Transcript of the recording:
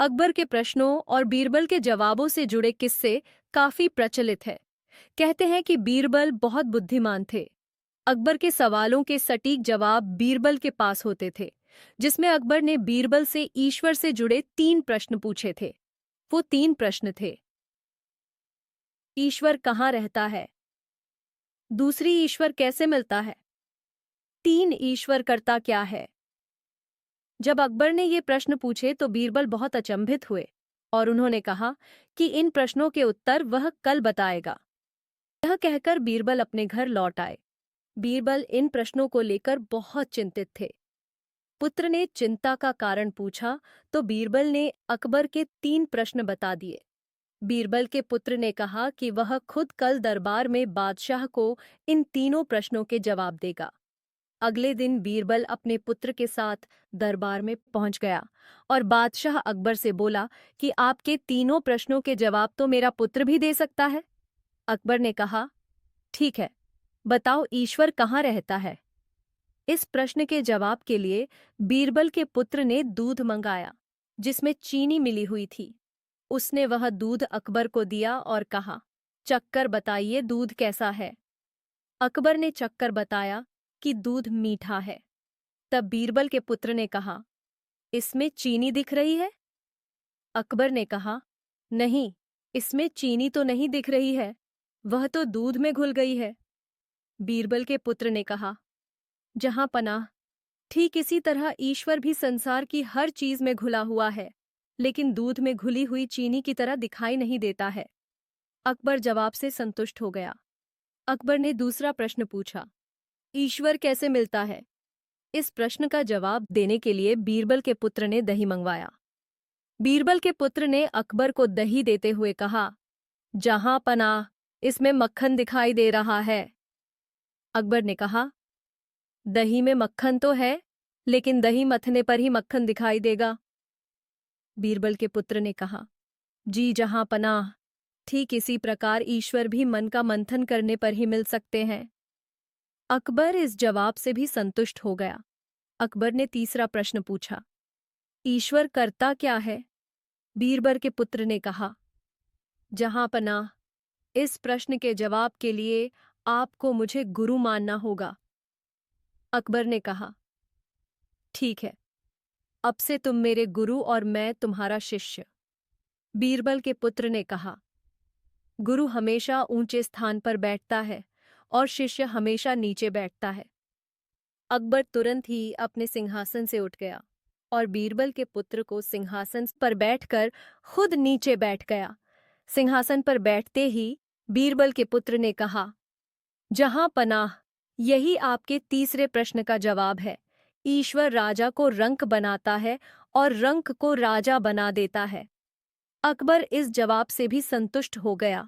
अकबर के प्रश्नों और बीरबल के जवाबों से जुड़े किस्से काफी प्रचलित है। कहते हैं कि बीरबल बहुत बुद्धिमान थे। अकबर के सवालों के सटीक जवाब बीरबल के पास होते थे, जिसमें अकबर ने बीरबल से ईश्वर से जुड़े 3 प्रश्न पूछे थे। वो 3 प्रश्न थे। ईश्वर कहाँ रहता है? दूसरी, ईश्वर कैसे मिलता है? 3, ईश्वर करता क्या है? जब अकबर ने ये प्रश्न पूछे तो बीरबल बहुत अचंभित हुए और उन्होंने कहा कि इन प्रश्नों के उत्तर वह कल बताएगा। यह कहकर बीरबल अपने घर लौट आए। बीरबल इन प्रश्नों को लेकर बहुत चिंतित थे। पुत्र ने चिंता का कारण पूछा तो बीरबल ने अकबर के 3 प्रश्न बता दिए। बीरबल के पुत्र ने कहा कि वह खुद कल दरबार में बादशाह को इन तीनों प्रश्नों के जवाब देगा। अगले दिन बीरबल अपने पुत्र के साथ दरबार में पहुंच गया और बादशाह अकबर से बोला कि आपके तीनों प्रश्नों के जवाब तो मेरा पुत्र भी दे सकता है। अकबर ने कहा, ठीक है, बताओ ईश्वर कहाँ रहता है? इस प्रश्न के जवाब के लिए बीरबल के पुत्र ने दूध मंगाया, जिसमें चीनी मिली हुई थी। उसने वह दूध अकबर को दिया और कहा, चखकर बताइए दूध कैसा है। अकबर ने चखकर बताया कि दूध मीठा है। तब बीरबल के पुत्र ने कहा, इसमें चीनी दिख रही है? अकबर ने कहा, नहीं, इसमें चीनी तो नहीं दिख रही है, वह तो दूध में घुल गई है। बीरबल के पुत्र ने कहा, जहां पनाह, ठीक इसी तरह ईश्वर भी संसार की हर चीज में घुला हुआ है, लेकिन दूध में घुली हुई चीनी की तरह दिखाई नहीं देता है। अकबर जवाब से संतुष्ट हो गया। अकबर ने दूसरा प्रश्न पूछा, ईश्वर कैसे मिलता है? इस प्रश्न का जवाब देने के लिए बीरबल के पुत्र ने दही मंगवाया। बीरबल के पुत्र ने अकबर को दही देते हुए कहा, जहां पनाह, इसमें मक्खन दिखाई दे रहा है। अकबर ने कहा, दही में मक्खन तो है, लेकिन दही मथने पर ही मक्खन दिखाई देगा। बीरबल के पुत्र ने कहा, जी जहां पनाह, ठीक इसी प्रकार ईश्वर भी मन का मंथन करने पर ही मिल सकते हैं। अकबर इस जवाब से भी संतुष्ट हो गया। अकबर ने तीसरा प्रश्न पूछा, ईश्वर करता क्या है? बीरबल के पुत्र ने कहा, जहां पनाह, इस प्रश्न के जवाब के लिए आपको मुझे गुरु मानना होगा। अकबर ने कहा, ठीक है, अब से तुम मेरे गुरु और मैं तुम्हारा शिष्य। बीरबल के पुत्र ने कहा, गुरु हमेशा ऊंचे स्थान पर बैठता है और शिष्य हमेशा नीचे बैठता है। अकबर तुरंत ही अपने सिंहासन से उठ गया और बीरबल के पुत्र को सिंहासन पर बैठकर खुद नीचे बैठ गया। सिंहासन पर बैठते ही बीरबल के पुत्र ने कहा, जहां पनाह, यही आपके तीसरे प्रश्न का जवाब है। ईश्वर राजा को रंक बनाता है और रंक को राजा बना देता है। अकबर इस जवाब से भी संतुष्ट हो गया।